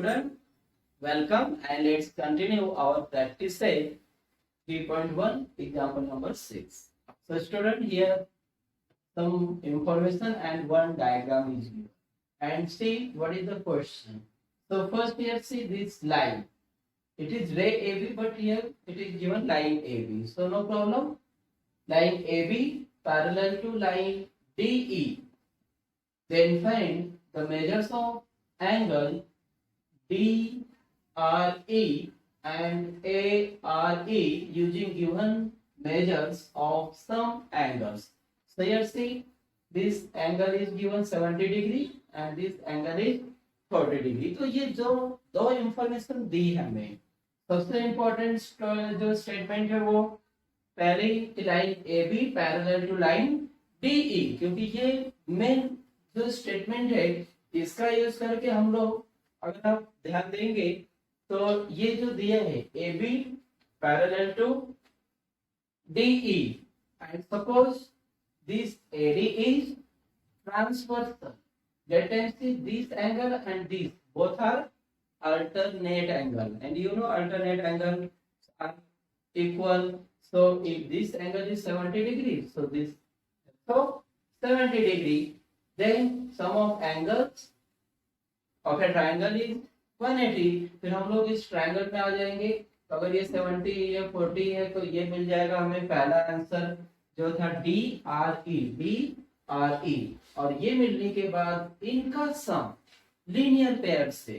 student, welcome and let's continue our practice set 3.1 example number 6. So student, here some information and one diagram is given and see what is the question. So first here see this line. It is ray AB but here it is given line AB. So no problem. Line AB parallel to line DE. Then find the measures of angle DRE and ARE using given measures of some angles. So here see this angle is given 70 degree and this angle is 40 degree. तो ये जो दो information दी है हमें, सबसे important जो statement है वो पहली line A B parallel to line D E, क्योंकि ये मेन जो स्टेटमेंट है इसका यूज करके हम लोग अगर आप ध्यान देंगे तो ये जो दिया है A B parallel to D E and suppose this A D is transversal, that means this angle and this both are alternate angle, and you know alternate angles are equal. So if this angle is 70 degrees, so this so 70 degree, then sum of angles of a triangle is 180. फिर हम लोग इस triangle में आ जाएंगे, तो अगर ये 70 या 40 है तो ये मिल जाएगा हमें पहला आंसर जो था DRE, और ये मिलने के बाद इनका सम लीनियर पेयर से,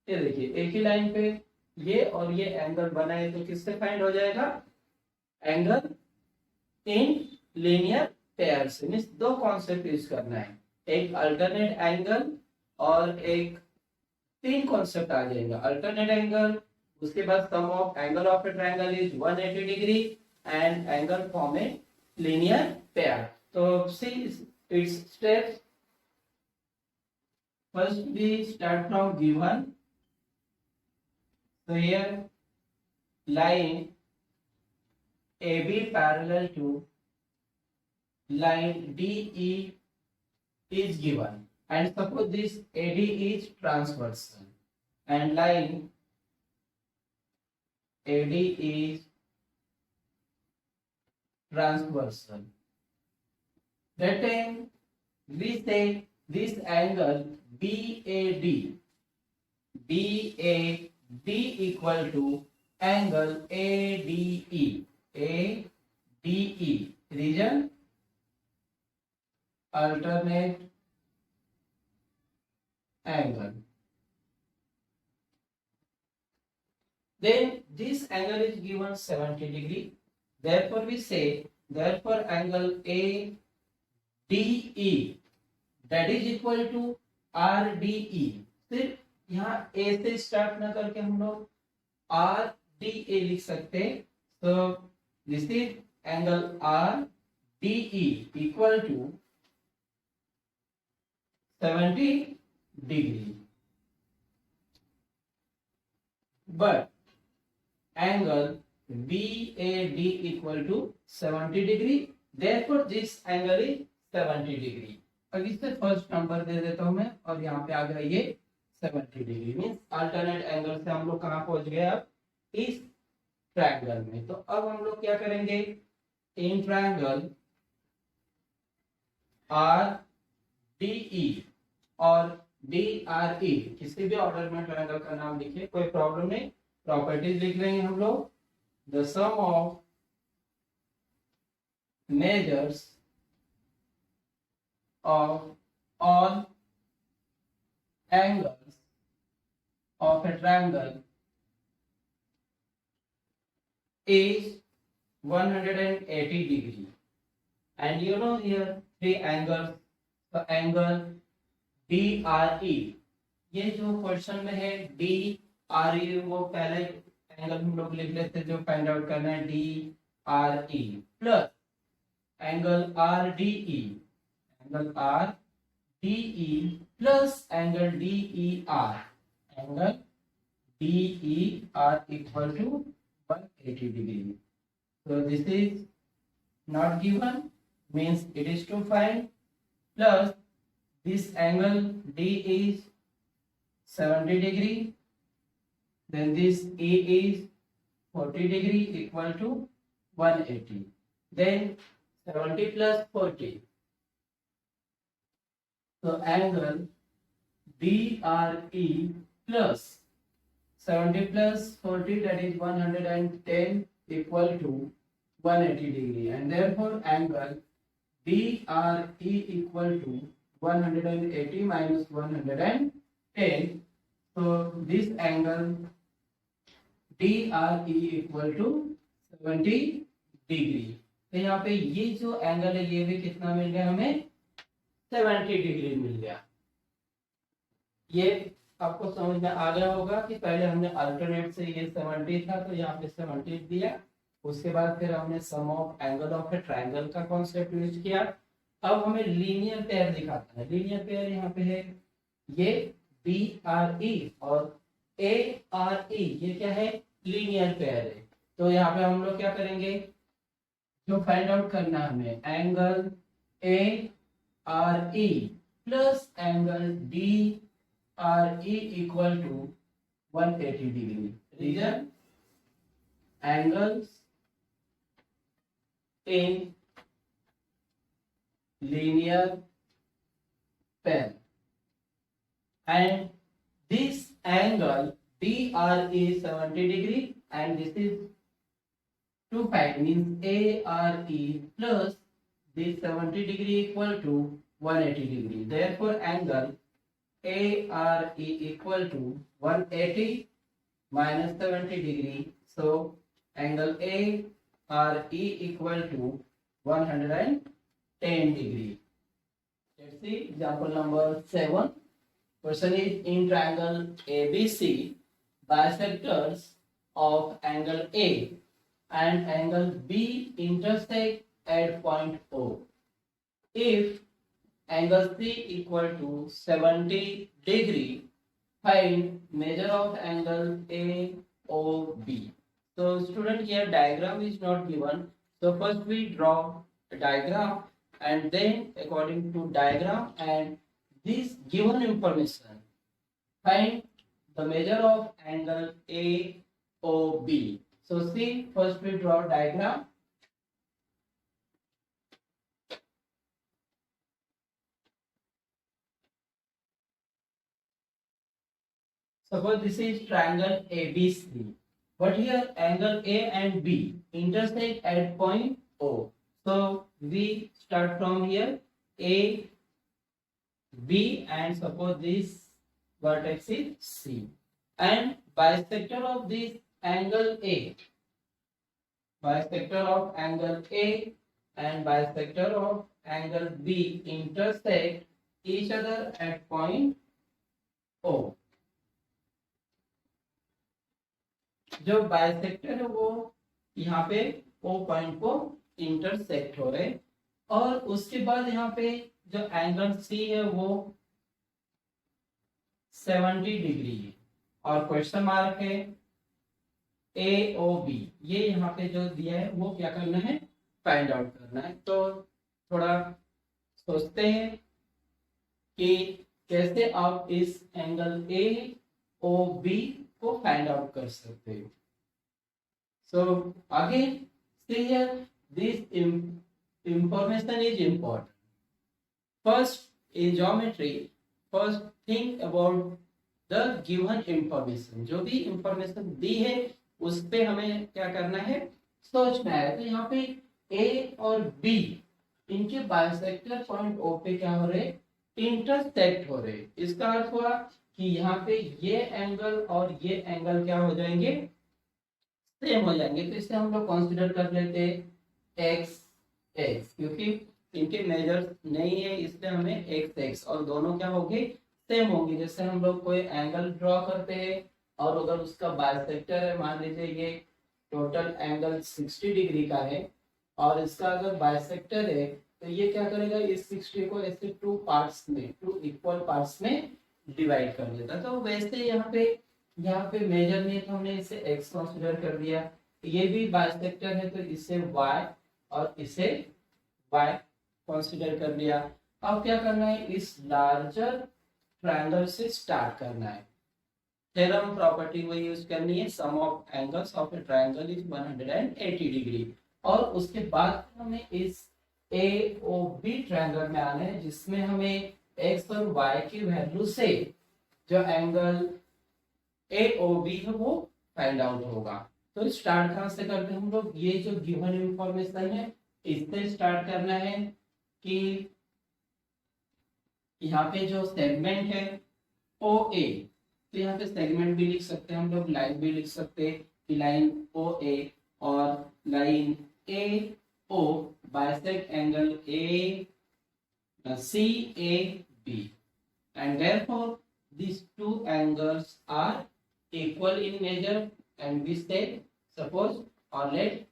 ये देखिए एक ही लाइन पे ये और ये एंगल बना है तो किससे फाइंड हो जाएगा, एंगल इन लीनियर पेयर से। मींस दो कॉन्सेप्ट यूज करना है, एक अल्टरनेट एंगल और एक तीन कॉन्सेप्ट आ जाएगा। अल्टरनेट एंगल, उसके बाद sum of angle of a triangle is 180 degree and angle form a linear pair. तो see its steps. First we start from given. So here line AB parallel to line DE is given, and suppose this AD is transversal and line AD is transversal. That time we say this angle BAD equal to angle ADE, region alternate angle. Then this angle is given 70 degree. Therefore we say therefore angle ADE that is equal to RDE. सिर्फ यहाँ A से start न करके हम लोग RDA लिख सकते हैं। तो this is angle RDE equal to 70 degree, but angle BAD equal to 70 degree, therefore this angle is 70 degree. अब इससे फर्स्ट नंबर दे देता हूं मैं और यहाँ पे आ गया ये 70 डिग्री। मींस अल्टरनेट एंगल से हम लोग कहाँ पहुंच गए, अब इस ट्रायंगल में। तो अब हम लोग क्या करेंगे, इन ट्रायंगल RDE और DRE किसी भी ऑर्डर में ट्रायंगल का नाम लिखिए, कोई प्रॉब्लम नहीं, प्रॉपर्टीज लिख लेंगे हम लोग। The sum of measures of all angles of a triangle is 180 degree, and you know here three angles. The angle DRE, ये जो क्वेश्चन में है DRE वो पहले एंगल हम लोग लिख लेते जो फाइंड आउट करना है, DRE plus angle RDE, angle RDE plus angle DER, angle DER equal to 180 degree. So this is not given, means it is to find, plus this angle D is 70 degree. Then this A is 40 degree equal to 180. Then 70 plus 40. So angle DRE plus 70 plus 40, that is 110 equal to 180 degree, and therefore angle DRE equal to 180 minus 110. So this angle DRE equal to 70 degree. तो यहाँ पे ये जो angle है ये भी कितना मिल गया हमें, 70 डिग्री मिल गया. ये आपको समझ में आ गया होगा कि पहले हमने अल्टरनेट से ये 70 था तो यहाँ पे 70 दिया, उसके बाद फिर हमने sum of angle of a triangle का कॉन्सेप्ट यूज किया. अब हमें लीनियर पेयर दिखाता है. लीनियर पेयर यहाँ पे है ये DRE और ARE, ये क्या है, लीनियर पेयर है. तो यहाँ पे हम लोग क्या करेंगे, जो फाइंड आउट करना है हमें angle ARE plus angle DRE equal to 180 degree. Reason angles in linear pair, and this angle DR is 70 degree and this is 25 means ARE plus this 70 degree equal to 180 degree. Therefore angle ARE equal to 180 minus 70 degree. So angle ARE equal to 110 degree. Let's see example number 7. Question is, in triangle ABC, bisectors of angle A and angle B intersect at point O. If angle C equal to 70 degree, find measure of angle AOB. So student, here diagram is not given. So first we draw a diagram, and then according to diagram and this given information, find the measure of angle AOB. So see, first we draw diagram. Suppose this is triangle ABC, but here angle A and B intersect at point O. So we start from here A, B, and suppose this vertex is C, and bisector of this angle A, bisector of angle A and bisector of angle B intersect each other at point O. जो bisector है वो यहाँ पे O point को intersect हो रहे, और उसके बाद यहाँ पे जो एंगल C है वो 70 डिग्री है, और क्वेश्चन मार्क है AOB. ये यहाँ पे जो दिया है वो क्या करना है, फाइंड आउट करना है. तो थोड़ा सोचते हैं कि कैसे आप इस एंगल AOB को फाइंड आउट कर सकते हो. So again see here, this information is important. First in geometry, first think about the given information. जो भी information दी है उस पे हमें क्या करना है, सोचना है. तो यहाँ पे A और B इनके बाइसेक्टर पॉइंट O पे क्या हो रहे, इंटरसेक्ट हो रहे. इसका अर्थ हुआ कि यहाँ पे ये एंगल और ये एंगल क्या हो जाएंगे, सेम हो जाएंगे. तो इसे हम लोग कंसीडर कर लेते एक्स एक्स, क्योंकि इनके मेजर नहीं है इसलिए हमें एक्स एक्स, और दोनों क्या होंगे, सेम होंगे. जैसे हम लोग कोई एंगल ड्रॉ करते हैं और अगर उसका बाइसेक्टर है, मान लीजिए ये टोटल एंगल 60 डिग्री का है और इसका अगर बाइसेक्टर है तो ये क्या करेगा, इस 60 को ऐसे टू पार्ट्स में, टू इक्वल पार्ट्स में डिवाइड कर देता. तो वैसे यहाँ पे मेजर नहीं तो हमने इसे x कंसीडर कर दिया. ये भी बाइसेक्टर है तो इसे y और इसे y कंसीडर कर लिया. अब क्या करना है, इस लार्जर ट्रायंगल से स्टार्ट करना है. थ्योरम प्रॉपर्टी वो यूज करनी है, sum of angles of a triangle is 180 degree. और उसके बाद हमें इस AOB ट्रायंगल में आना है, जिसमें हमें x और y की वैल्यू से जो एंगल AOB है वो फाइंड आउट होगा। तो स्टार्ट कहां से करते हैं हम लोग, ये जो गिवन इंफॉर्मेशन है इससे स्टार्ट करना है कि यहाँ पे जो सेगमेंट है OA, तो यहाँ पे सेगमेंट भी लिख सकते हैं हम लोग, लाइन भी लिख सकते हैं कि लाइन OA और line AO bisect angle CAB, and therefore these two angles are equal in measure, and we say suppose or let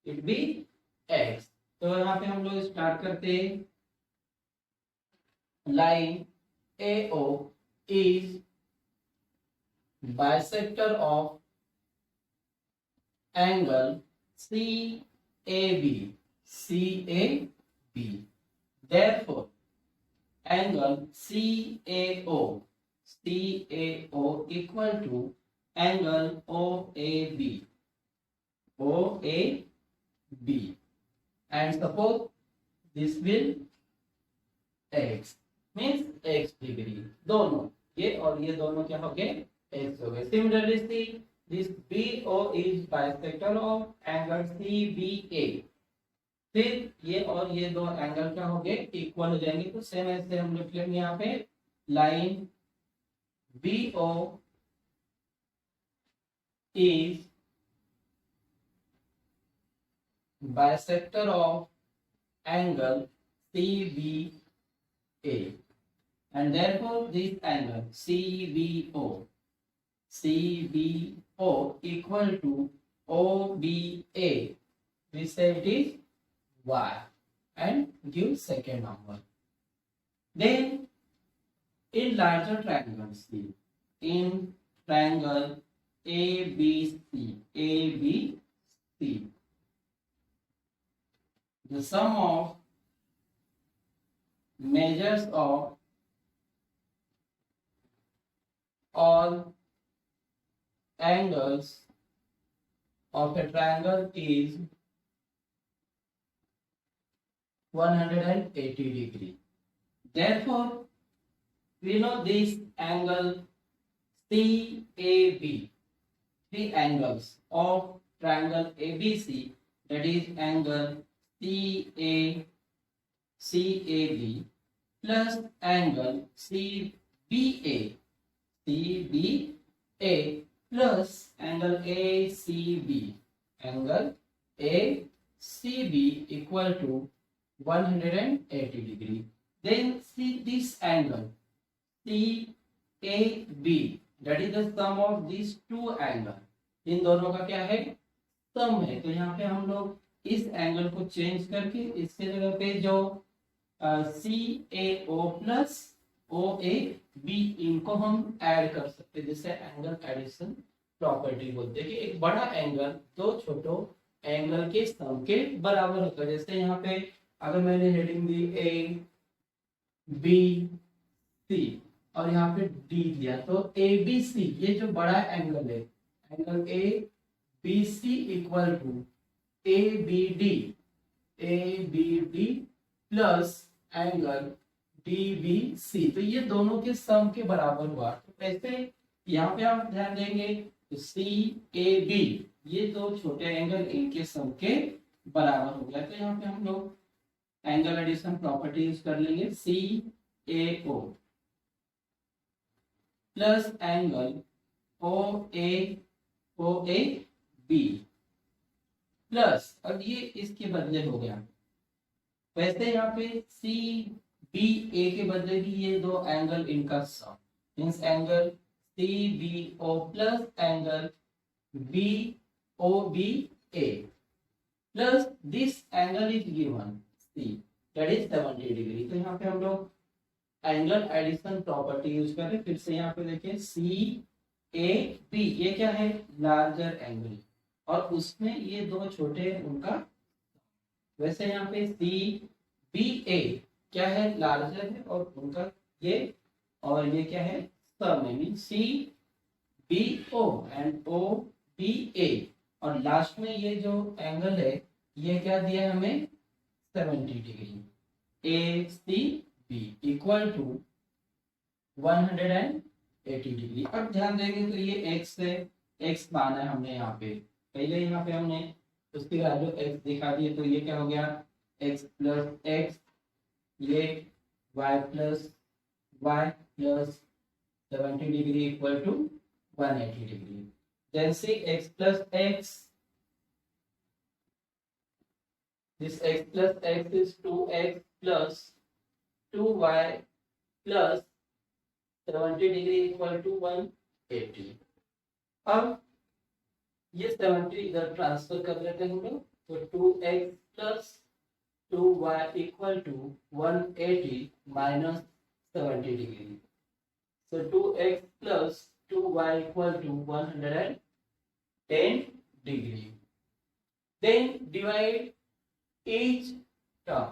it be x। तो यहाँ पे हम लोग स्टार्ट करते हैं, line AO is bisector of angle CAB, therefore angle CAO equal to angle OAB, and suppose this will x means x degree, दोनों ये और ये दोनों क्या हो गए, x हो गए। Similarly see this BO is bisector of angle CBA, फिर ये और ये दो एंगल क्या हो गए, इक्वल हो जाएंगे। तो सेम ऐसे हम लिख लेंगे यहाँ पे, line BO is bisector of angle CBA, and therefore this angle CBO equal to OBA, we say it is y, and give second number. Then in larger triangles, in triangle ABC, the sum of measures of all angles of a triangle is 180 degree. Therefore, we know this angle CAB, three angles of triangle ABC, that is angle CAB plus angle CBA plus angle ACB equal to 180 degree. Then see this angle CAB, that is the sum of these two angles, इन दोनों का क्या है, सम है। तो यहाँ पे हम लोग इस एंगल को चेंज करके इसके जगह पे जो CAO प्लस OAB इनको हम ऐड कर सकते हैं, जिससे एंगल एडिशन प्रॉपर्टी बोलते हैं कि एक बड़ा एंगल दो छोटो एंगल के सम के बराबर होता है। जैसे यहाँ पे अगर मैंने हेडिंग दी ABC और यहाँ पे D दिया, तो ABC ये जो बड़ा एंगल है, angle ABC equal to ABD plus angle DBC, तो ये दोनों के सम के बराबर हुआ। तो वैसे यहाँ पे आप ध्यान देंगे तो CAB ये दो छोटे एंगल इनके सम के बराबर हो गया। तो यहाँ पे हम लोग एंगल एडिशन प्रॉपर्टी यूज कर लेंगे, CAO plus angle OAB plus, अब ये इसके बदले हो गया, वैसे यहाँ पे CBA के बदले भी ये दो एंगल इनका sum, means angle CBO plus angle BOBA plus this angle is given C, that is 70 degree. तो यहाँ पे हम लोग एंगल एडिशन प्रॉपर्टी यूज करें। फिर से यहाँ पे देखिए CAB ये क्या है, लार्जर एंगल, और उसमें ये दो छोटे उनका, वैसे यहाँ पे CBA क्या है, लार्जर है और उनका ये, और ये क्या है, सम है, मीन BO and OBA, और लास्ट में ये जो एंगल है ये क्या दिया है हमें 70 degree, ACB equal to 180 degree. अब ध्यान देंगे तो ये x से x माना है हमने यहाँ पे, पहले यहाँ पे हमने उसकी वैल्यू x दिखा दी है, तो ये क्या हो गया x प्लस x, ये y plus y plus 70 degree equal to 180 degree. Then see x plus x, this x plus x is 2x plus 2y plus 70 degree equal to 180। अब ये 70 इधर ट्रांसफर कर लेते हैं हम लोग, तो 2x plus 2y equal to 180 minus 70 degree, so 2x plus 2y equal to 110 degree. Then divide each term.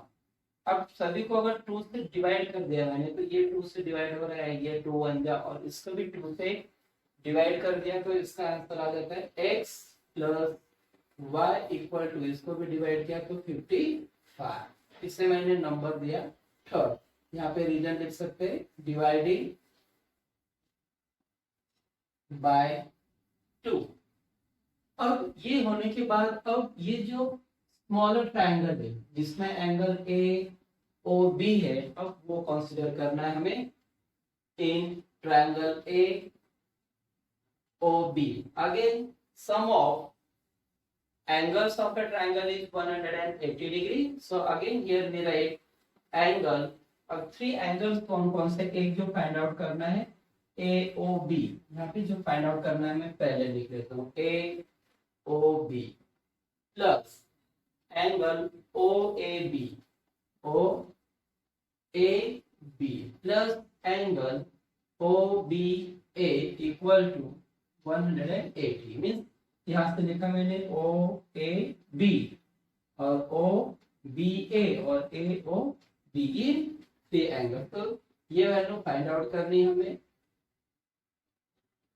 अब सभी को अगर 2 से डिवाइड कर दिया मैंने, तो ये 2 से डिवाइड हो रहा है, ये 2 बन गया, और इसको भी 2 से डिवाइड कर दिया, तो इसका आंसर आ जाता है x plus y equal to, इसको भी डिवाइड किया तो 55। इसे मैंने नंबर दिया थर्ड। यहाँ पे रीजन लिख सकते हैं, डिवाइडिंग बाय 2। अब ये होने के बाद अब ये जो स्मॉलर ट्रायंगल है जिसमें एंगल ए ओ बी है, अब वो कंसीडर करना है हमें in triangle A O B. Again sum of angles of a triangle is 180 degree, so again here we write angle। अब 3 एंगल्स कौन कौन से, एक जो फाइंड आउट करना है ए ओ बी, यहाँ पे जो फाइंड आउट करना है मैं पहले लिख लेता हूँ, A O B plus angle O A B, O A B plus angle O B A equal to 180। Means यहाँ से लिखा मैंने ओ ए बी और ओ बी ए और ए ओ बी, ये 3 एंगल, तो ये वैल्यू फाइंड आउट करनी है हमें।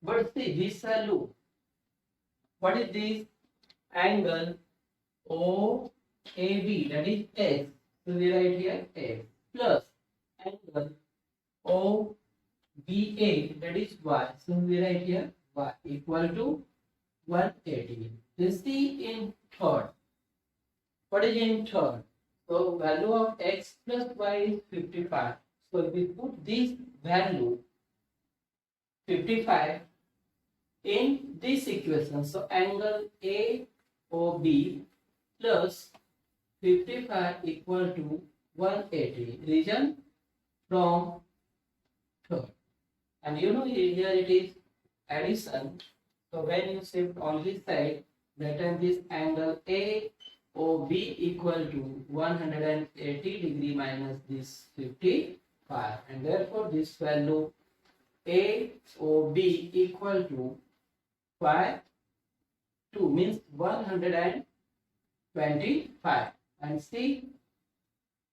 But see this value, what is this angle OAB, that is x, so we write here x plus angle OBA, that is y, so we write here y equal to 180. Let's see in third. What is in third? So value of x plus y is 55. So if we put this value 55 in this equation, so angle AOB plus 55 equal to 180, region from third, and you know here it is addition, so when you shift on this side, that time this angle AOB equal to 180 degree minus this 55, and therefore this value AOB equal to 2 means 125, and see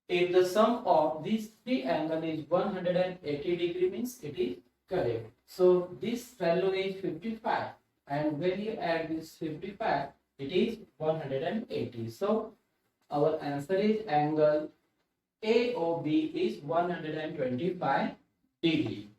if the sum of these 3 angles is 180 degree means it is correct. So this value is 55, and when you add this 55 it is 180. So our answer is angle AOB is 125 degree.